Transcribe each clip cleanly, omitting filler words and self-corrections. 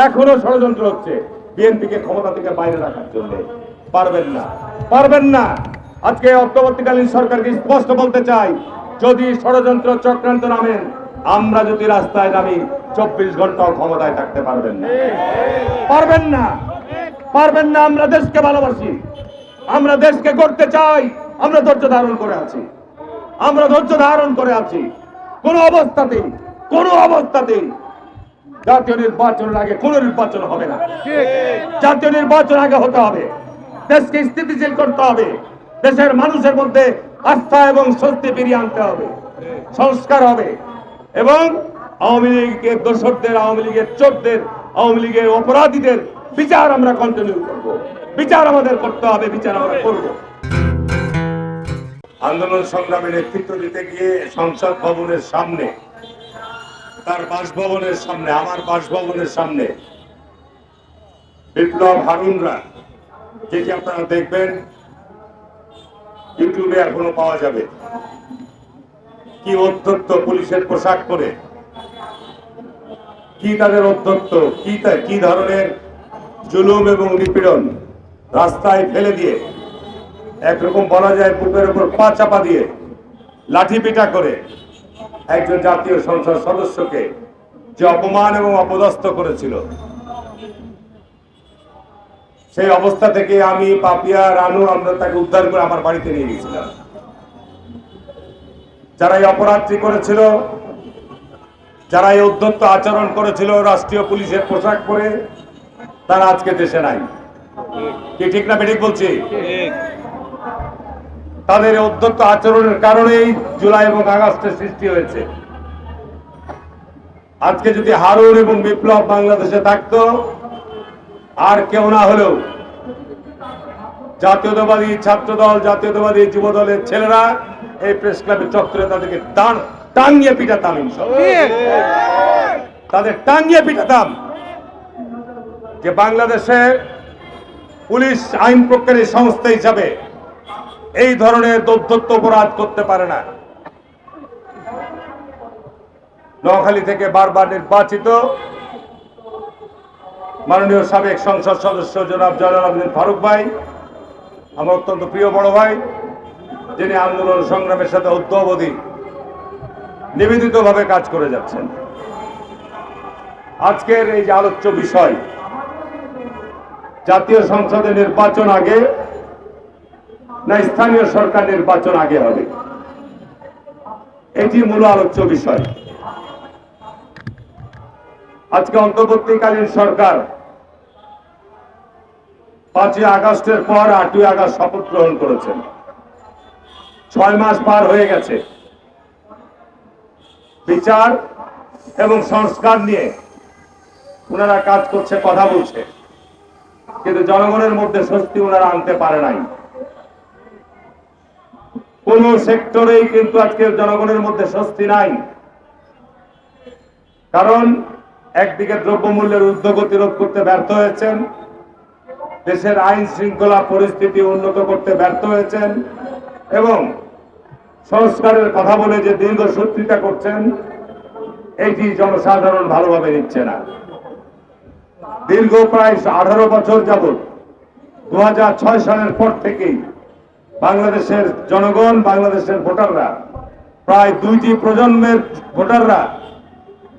এখনো ষড়যন্ত্র হচ্ছে বিএনপিকে ক্ষমতা থেকে বাইরে রাখার জন্য। পারবেন না, পারবেন না। আজকে অন্তর্বর্তীকালীন সরকারকে স্পষ্ট বলতে চাই, যদি ষড়যন্ত্র চক্রান্ত নামেন, আমরা যদি রাস্তায় নামি 24 ঘন্টাও ক্ষমতায় থাকতে পারবেন না, পারবেন না, পারবেন না। আমরা দেশকে ভালোবাসি, আমরা দেশকে করতে চাই, আমরা ধৈর্য ধারণ করে আছি, আমরা ধৈর্য ধারণ করে আছি। কোন অবস্থাতেই, কোন অবস্থাতেই জাতীয় নির্বাচনের আগে কোন নির্বাচন হবে না। জাতীয় নির্বাচন আগে হতে হবে, দেশকে স্থিতিশীল করতে হবে, দেশের মানুষের মধ্যে আস্থা এবং স্বস্তি ফিরিয়ে আনতে হবে, সংস্কার হবে এবং আওয়ামী লীগের দোষরদের, আওয়ামী লীগের চোরদের, আওয়ামী লীগের অপরাধীদের বিচার আমরা কন্টিনিউ করব। বিচার আমাদের করতে হবে, বিচার আমরা করব। আন্দোলন সংগ্রামে নেতৃত্ব দিতে গিয়ে সংসদ ভবনের সামনে, তার বাসভবনের সামনে, আমার বাসভবনের সামনে বিপ্লব হারুনরা, যেটি আপনারা দেখবেন ইউটিউবে এখনো পাওয়া যাবে, কি অধ্যত্ত পুলিশের পোশাক পরে, কি তাদের অধ্যত্ত, কি ধরনের জুলুম এবং নিপীড়ন, রাস্তায় ফেলে দিয়ে, একরকম বলা যায় বুকের উপর পা চাপা দিয়ে লাঠি পিটা করে একজন জাতীয় সংসদ সদস্যকে যে অপমান এবং অপদস্থ করেছিল, সেই অবস্থা থেকে আমি, পাপিয়া, রানু, আমরা তাকে উদ্ধার করে আমার বাড়িতে নিয়ে গেছিলাম। যারা এই অপরাধটি করেছিল, যারা এই উদ্ধত্ত আচরণ করেছিল রাষ্ট্রীয় পুলিশের পোশাক পরে, তারা আজকে দেশে নাই। কি ঠিক না বেঠিক বলছি? তাদের উদ্ধত্ত আচরণের কারণেই জুলাই এবং আগস্টের সৃষ্টি হয়েছে। আজকে যদি হারুন এবং বিপ্লব বাংলাদেশে থাকতো, আর কেউ না হলেও জাতীয়তাবাদী ছাত্রদল, জাতীয়তাবাদী যুব দলের ছেলেরা এই প্রেস ক্লাবের চত্বরে তাদেরকে টাঙ্গিয়ে পিটাতাম, তাদের টাঙ্গিয়ে পিটাতাম। যে বাংলাদেশে পুলিশ আইন প্রজ্ঞানী সংস্থা হিসাবে এই ধরনের দৌর্দত্য অপরাধ করতে পারে না। নোয়াখালী থেকে বারবার নির্বাচিত মাননীয় সাবেক সংসদ সদস্য জনাব জয়নাল আবেদিন ফারুক ভাই, আমার অত্যন্ত প্রিয় বড় ভাই, যিনি আন্দোলন সংগ্রামের সাথে অদ্যাবধি নিবেদিতভাবে কাজ করে যাচ্ছেন। আজকের এই যে আলোচ্য বিষয়, জাতীয় সংসদের নির্বাচন আগে না স্থানীয় সরকার নির্বাচন আগে হবে, এটি মূল আলোচ্য বিষয়। আজকে অন্তর্বর্তীকালীন সরকার 5ই আগস্টের পর 8ই আগস্ট শপথ গ্রহণ করেছেন। 6 মাস পার হয়ে গেছে। বিচার এবং সংস্কার নিয়ে ওনারা কাজ করছে, কথা বলছে, কিন্তু জনগণের মধ্যে স্বস্তি ওনারা আনতে পারে নাই। কোন সেক্টরেই কিন্তু আজকে জনগণের মধ্যে স্বস্তি নাই। কারণ একদিকে দ্রব্যমূল্যের ঊর্ধ্বগতি রোধ করতে ব্যর্থ হয়েছেন, দেশের আইন শৃঙ্খলা পরিস্থিতি উন্নত করতে ব্যর্থ হয়েছেন এবং সংস্কারের কথা বলে যে দীর্ঘসূত্রিতা করছেন, এটি জনসাধারণ ভালোভাবে নিচ্ছে না। দীর্ঘ প্রায় 18 বছর যাবৎ 2006 সালের পর থেকেই বাংলাদেশের জনগণ, বাংলাদেশের ভোটাররা, প্রায় 2টি প্রজন্মের ভোটাররা,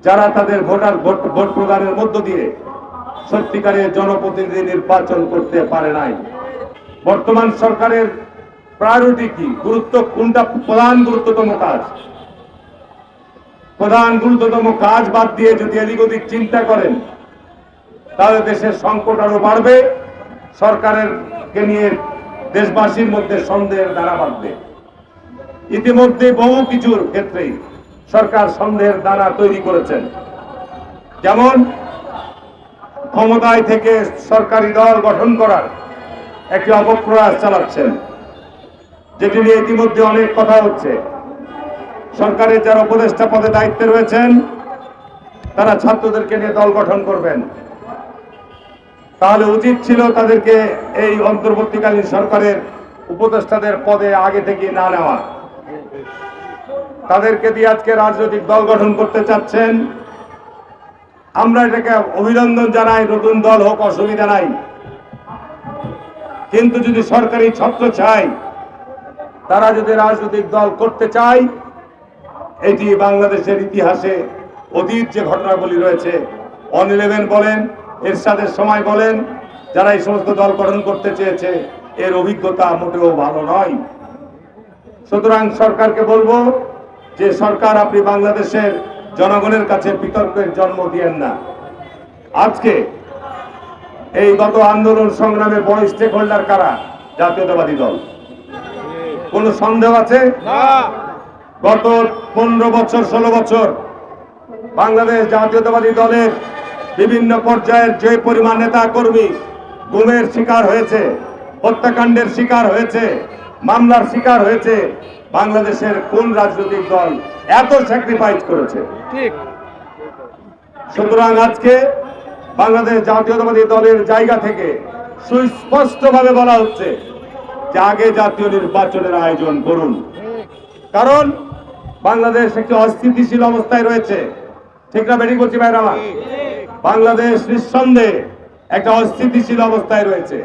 যারা তাদের ভোট প্রদানের মধ্য দিয়ে সত্যিকারের জনপ্রতিনিধি নির্বাচন করতে পারে নাই। বর্তমান সরকারের প্রায়োরিটি কি, গুরুত্ব কোনটা, প্রধান গুরুত্বতম কাজ বাদ দিয়ে যদি এদিক ওদিক চিন্তা করেন, তাহলে দেশের সংকট আরো বাড়বে, সরকারের কে নিয়ে দেশবাসীর মধ্যে সন্দেহের দানা বাঁধবে। ইতিমধ্যে বহু কিছুর ক্ষেত্রেই সরকার সন্দেহের দানা তৈরি করেছেন। যেমন ক্ষমতায় থেকে সরকারি দল গঠন করার একটি অপপ্রয়াস চালাচ্ছেন, যেটি নিয়ে ইতিমধ্যে অনেক কথা হচ্ছে। সরকারের যারা উপদেষ্টা পদে দায়িত্বে রয়েছেন, তারা ছাত্রদেরকে নিয়ে দল গঠন করবেন। তাহলে উচিত ছিল তাদেরকে এই অন্তর্বর্তীকালীন সরকারের উপদেষ্টাদের পদে আগে থেকে না নেওয়া। তাদেরকে দিয়ে আজকে রাজনৈতিক দল গঠন করতে চাচ্ছেন। আমরা এটাকে অভিনন্দন জানাই, নতুন দল হোক, অসুবিধা নাই। কিন্তু যদি সরকারি ছত্র চাই, তারা যদি রাজনৈতিক দল করতে চায়, এটি বাংলাদেশের ইতিহাসে অতীত যে ঘটনাগুলি রয়েছে, 111 বলেন, এরশাদের সময় বলেন, যারা এই সমস্ত দল গঠন করতে চেয়েছে, এর অভিজ্ঞতা মোটেও ভালো নয়। সুতরাং সরকারকে বলবো যে সরকার, আপনি বাংলাদেশের জনগণের কাছে বিতর্কের জন্ম দিয়েন না। আজকে এই গত আন্দোলন সংগ্রামে বড় স্টেক হোল্ডার কারা? জাতীয়তাবাদী দল। কোন সন্দেহ আছে? গত 15 বছর 16 বছর বাংলাদেশ জাতীয়তাবাদী দলের বিভিন্ন পর্যায়ের যে পরিমাণ নেতা কর্মী গুমের শিকার হয়েছে, হত্যাকাণ্ডের শিকার হয়েছে, মামলার শিকার হয়েছে, বাংলাদেশের কোন রাজনৈতিক দল এত স্যাক্রিফাইস করেছে? ঠিক। সুতরাং আজকে বাংলাদেশ জাতীয়তাবাদী দলের জায়গা থেকে সুস্পষ্টভাবে বলা হচ্ছে যে আগে জাতীয় নির্বাচনের আয়োজন করুন। কারণ বাংলাদেশ একটি অস্থিতিশীল অবস্থায় রয়েছে। ঠিক না বেঠিক বলছি ভাইরা আমার? বাংলাদেশ নিঃসন্দেহে একটা অস্থিতিশীল অবস্থায় রয়েছে।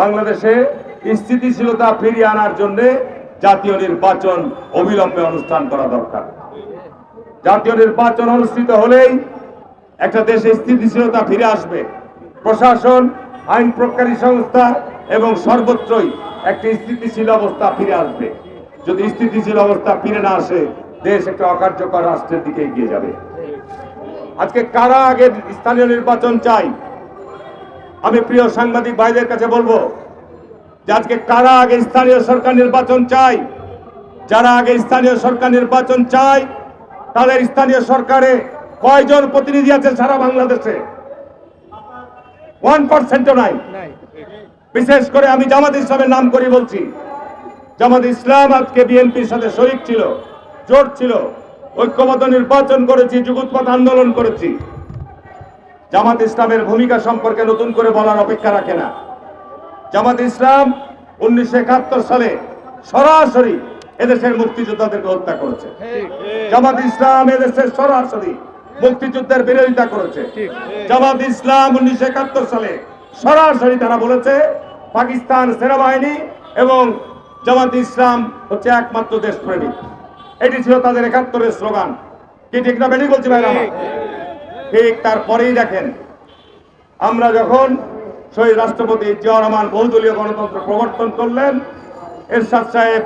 বাংলাদেশে স্থিতিশীলতা ফিরিয়ে আনার জন্য জাতীয় নির্বাচন অবিলম্বে অনুষ্ঠান করা দরকার। জাতীয় নির্বাচন অনুষ্ঠিত হলেই একটা দেশে স্থিতিশীলতা ফিরে আসবে। প্রশাসন, আইন প্রজ্ঞারী সংস্থা এবং সর্বত্রই একটি স্থিতিশীল অবস্থা ফিরে আসবে। যদি স্থিতিশীল অবস্থা ফিরে না আসে, দেশ একটা অকার্যকর রাষ্ট্রের দিকে এগিয়ে যাবে। আজকে কারা আগে স্থানীয় নির্বাচন চাই? আমি প্রিয় সাংবাদিক ভাইদের কাছে বলবো যে আজকে কারা আগে স্থানীয় সরকার নির্বাচন চাই? যারা আগে স্থানীয় সরকার নির্বাচন চায়, তাদের স্থানীয় সরকারে কয়জন প্রতিনিধি আছে সারা বাংলাদেশে? 1%ও নাই। বিশেষ করে আমি জামাত ইসলামের নাম করে বলছি, জামাত ইসলাম আজকে বিএনপির সাথে শরিক ছিল, জোট ছিল, ঐক্যবদ্ধ নির্বাচন করেছি, যুগপৎ আন্দোলন করেছি। জামাত ইসলামের ভূমিকা সম্পর্কে নতুন করে বলার অপেক্ষা রাখে না। জামাত ইসলাম 1971 সালে সরাসরি এদেশের মুক্তিযোদ্ধাদেরকে হত্যা করেছে। জামাত ইসলাম এদেশের সরাসরি মুক্তিযুদ্ধের বিরোধিতা করেছে। জামাত ইসলাম 1971 সালে সরাসরি তারা বলেছে পাকিস্তান সেনাবাহিনী এবং জামাত ইসলাম হচ্ছে একমাত্র দেশপ্রেমিক। এটি ছিল তাদের 71-এর স্লোগান। কি ঠিক না বেঠিক বলছি ভাইরা আমার? ঠিক তারপরেই দেখেন, আমরা যখন শহীদ রাষ্ট্রপতি জিয়াউর রহমান বহুদলীয় গণতন্ত্র প্রবর্তন করলেন, এরশাদ সাহেব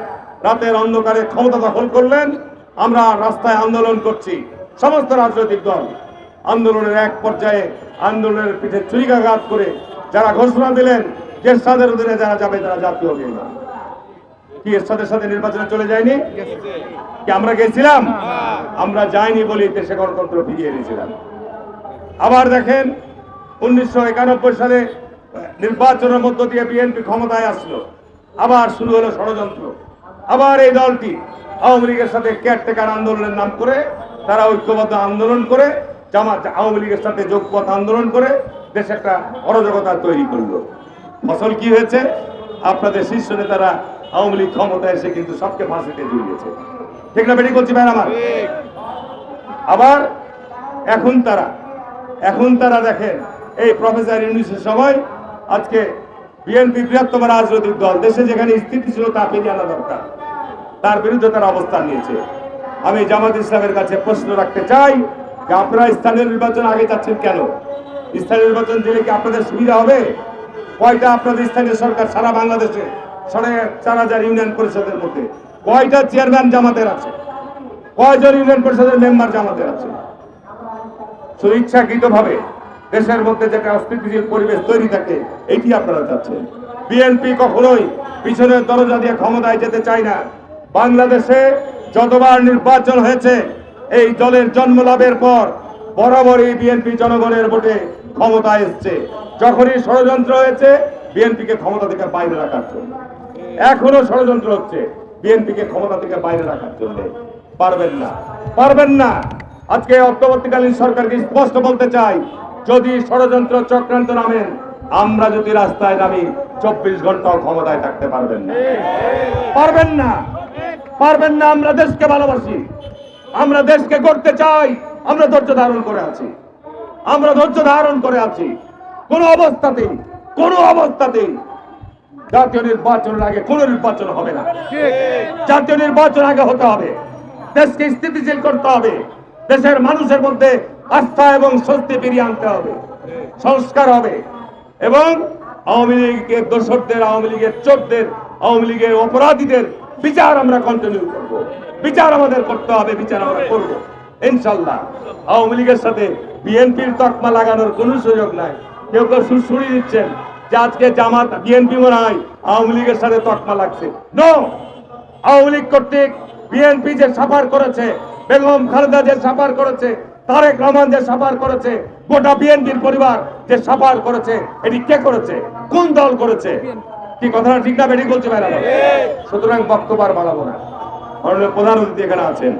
রাতের অন্ধকারে ক্ষমতা দখল করলেন, আমরা রাস্তায় আন্দোলন করছি। সমস্ত রাজনৈতিক দল আন্দোলনের এক পর্যায়ে আন্দোলনের পিঠে ছুরিকাঘাত করে যারা ঘোষণা দিলেন যে এরশাদের অধীনে যারা যাবে তারা জাতীয় হবে না। কি এরশাদের সাথে নির্বাচনে চলে যায়নি? কি আমরা গেছিলাম? আমরা যাইনি বলে দেশে গণতন্ত্র ফিরিয়ে এনেছিলাম। আবার দেখেন 1991 সালে নির্বাচনের মধ্য দিয়ে বিএনপি ক্ষমতায় আসলো, আবার শুরু হলো ষড়যন্ত্র। আবার এই দলটি আওয়ামী লীগের সাথে কেয়ারটেকার আন্দোলনের নাম করে তারা ঐক্যবদ্ধ আন্দোলন করে জামাত আওয়ামী লীগের সাথে যোগপথ আন্দোলন করে দেশে একটা অরাজকতা তৈরি করলো। ফসল কি হয়েছে? আপনাদের শীর্ষ নেতারা আওয়ামী লীগ ক্ষমতায় এসে কিন্তু সবকে ফাঁসিতে ঝুলিয়েছে। ঠিক না বেঠিক বলছি ভাই আমার? আবার এখন তারা দেখেন এই প্রফেসর ইউনূসের সময় আজকে বিএনপি বৃহত্তম রাজনৈতিক দল, দেশে যেখানে স্থিতিশীলতা ফিরিয়ে আনা দরকার তার বিরুদ্ধে তারা অবস্থান নিয়েছে। আমি জামাত ইসলামের কাছে প্রশ্ন রাখতে চাই যে আপনারা স্থানীয় নির্বাচন আগে যাচ্ছেন কেন? স্থানীয় নির্বাচন দিলে কি আপনাদের সুবিধা হবে? কয়টা আপনাদের স্থানীয় সরকার সারা বাংলাদেশে 4,500 ইউনিয়ন পরিষদের মধ্যে কয়টা চেয়ারম্যান জামাতের আছে? কয়জন ইউনিয়ন পরিষদের মেম্বার জামাতের আছে? সুইচ্ছাকৃতভাবে দেশের মধ্যে যেটা অস্থিতিশীল পরিবেশ তৈরি থাকে, এটি আপনারা চাচ্ছেন। বিএনপি কখনোই পিছনের দরজা দিয়ে ক্ষমতায় যেতে চায় না। বাংলাদেশে যতবার নির্বাচন হয়েছে এই দলের জন্ম লাভের পর বরাবরই বিএনপি জনগণের ভোটে ক্ষমতায় এসছে। যখনই ষড়যন্ত্র হয়েছে বিএনপিকে ক্ষমতা থেকে বাইরে রাখার জন্য, এখনো ষড়যন্ত্র হচ্ছে বিএনপিকে ক্ষমতা থেকে বাইরে রাখার জন্য। পারবেন না। আজকে অন্তর্বর্তীকালীন সরকারকে স্পষ্ট বলতে চাই, যদি ষড়যন্ত্র চক্রান্ত নামেন, আমরা যদি রাস্তায় নামি 24 ঘন্টাও ক্ষমতায় থাকতে পারবেন না। আমরা দেশকে ভালোবাসি, আমরা দেশকে করতে চাই, আমরা ধৈর্য ধারণ করে আছি। আমরা ধৈর্য ধারণ করে আছি। কোন অবস্থাতেই জাতীয় নির্বাচনের আগে কোন নির্বাচন হবে না। জাতীয় নির্বাচন আগে হতে হবে, দেশকে স্থিতিশীল করতে হবে, দেশের মানুষের মধ্যে আস্থা এবং স্বস্তি ফিরিয়ে আনতে হবে, সংস্কার হবে এবং আওয়ামী লীগের দোসরদের, আওয়ামী লীগের চোরদের, আওয়ামী লীগের অপরাধীদের বিচার আমরা কন্টিনিউ করব। বিচার আমাদের করতে হবে, বিচার আমরা করব ইনশাল্লাহ। আওয়ামী লীগের সাথে বিএনপির তকমা লাগানোর কোনো সুযোগ নাই। কেউ কেউ সুড়সুড়ি দিচ্ছেন যে আজকে জামাত বিএনপি মনে হয় আওয়ামী লীগের সাথে তকমা লাগছে। নো, আওয়ামী লীগ কর্তৃক বিএনপি যে সাফার করেছে, বেগম খালেদা যে সাফার করেছে, তারেক রহমান যে সাফার করেছে, গোটা বিএনপির পরিবার যে সাফার করেছে, এটি কে করেছে? কোন দল করেছে? কি কথাটা ঠিক না বেঠিক বলছে ভাইরা? সুতরাং বক্তব্য আর বাড়াবো না। মাননীয় প্রধান অতিথি এখানে আছেন,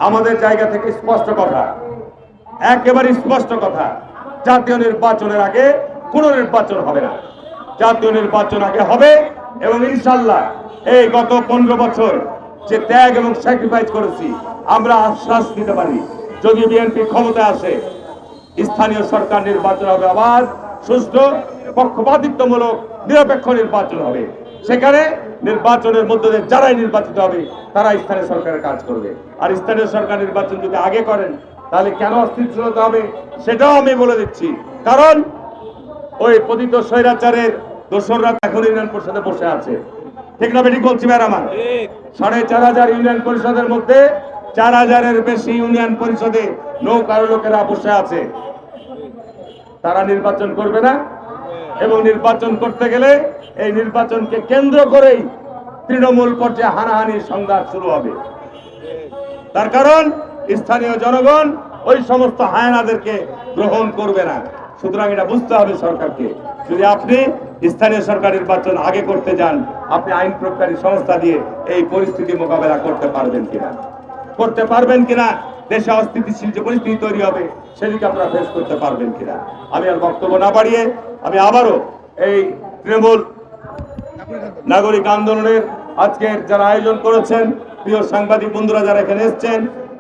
আমাদের জায়গা থেকে স্পষ্ট কথা, একেবারে স্পষ্ট কথা, জাতীয় নির্বাচনের আগে কোনো নির্বাচন হবে না। জাতীয় নির্বাচন আগে হবে এবং ইনশাল্লাহ এই গত 15 বছর যে ত্যাগ এবং স্যাক্রিফাইস করেছি, আমরা আশ্বাস দিতে পারি যদি বিএনপি ক্ষমতায় আসে, স্থানীয় সরকার নির্বাচন হবে, আবার সুষ্ঠু, পক্ষপাতিত্বমূলক, নিরপেক্ষ নির্বাচন হবে। সেখানে নির্বাচনের মধ্যে দিয়ে যারাই নির্বাচিত হবে তারা স্থানীয় সরকারের কাজ করবে। আর স্থানীয় সরকার নির্বাচন যদি আগে করেন তাহলে কেন অস্থিতিশীলতা হবে সেটাও আমি বলে দিচ্ছি। কারণ ওই পতিত স্বৈরাচারের দোসররা এখন ইউনিয়ন পরিষদে বসে আছে, ঠিক না বেঠিক বলছি ভাইরা আমার? 4,500 ইউনিয়ন পরিষদের মধ্যে 4,000-এর বেশি ইউনিয়ন পরিষদে নৌকার লোকেরা বসে আছে। তারা নির্বাচন করবে না এবং নির্বাচন করতে গেলে এই নির্বাচনকে কেন্দ্র করেই তৃণমূল পর্যায়ে হানাহানির সংঘাত শুরু হবে। তার কারণ স্থানীয় জনগণ ওই সমস্ত হায়নাদেরকে গ্রহণ করবে না। সুতরাং এটা বুঝতে হবে সরকারকে, যদি আপনি স্থানীয় সরকার নির্বাচন আগে করতে যান, আপনি আইন প্রয়োগকারী সংস্থা দিয়ে এই পরিস্থিতি মোকাবেলা করতে পারবেন কিনা, দেশে অস্থিতিশীল যে পরিস্থিতি তৈরি হবে সেদিকে আপনারা ফেস করতে পারবেন কিনা। আমি আর বক্তব্য না বাড়িয়ে আমি আবারও এই তৃণমূল নাগরিক আন্দোলনের আজকের যারা আয়োজন করেছেন, প্রিয় সাংবাদিক বন্ধুরা যারা এখানে এসেছেন,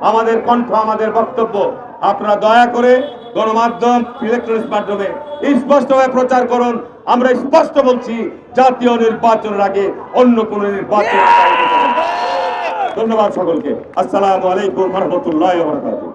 আমাদের কণ্ঠ, আমাদের বক্তব্য আপনারা দয়া করে গণমাধ্যম, ইলেকট্রনিক্স মাধ্যমে স্পষ্টভাবে প্রচার করুন। আমরা স্পষ্ট বলছি, জাতীয় নির্বাচনের আগে অন্য কোন নির্বাচন। ধন্যবাদ সকলকে। আসসালামু আলাইকুম ওয়া রাহমাতুল্লাহি ওয়া বারাকাতুহু।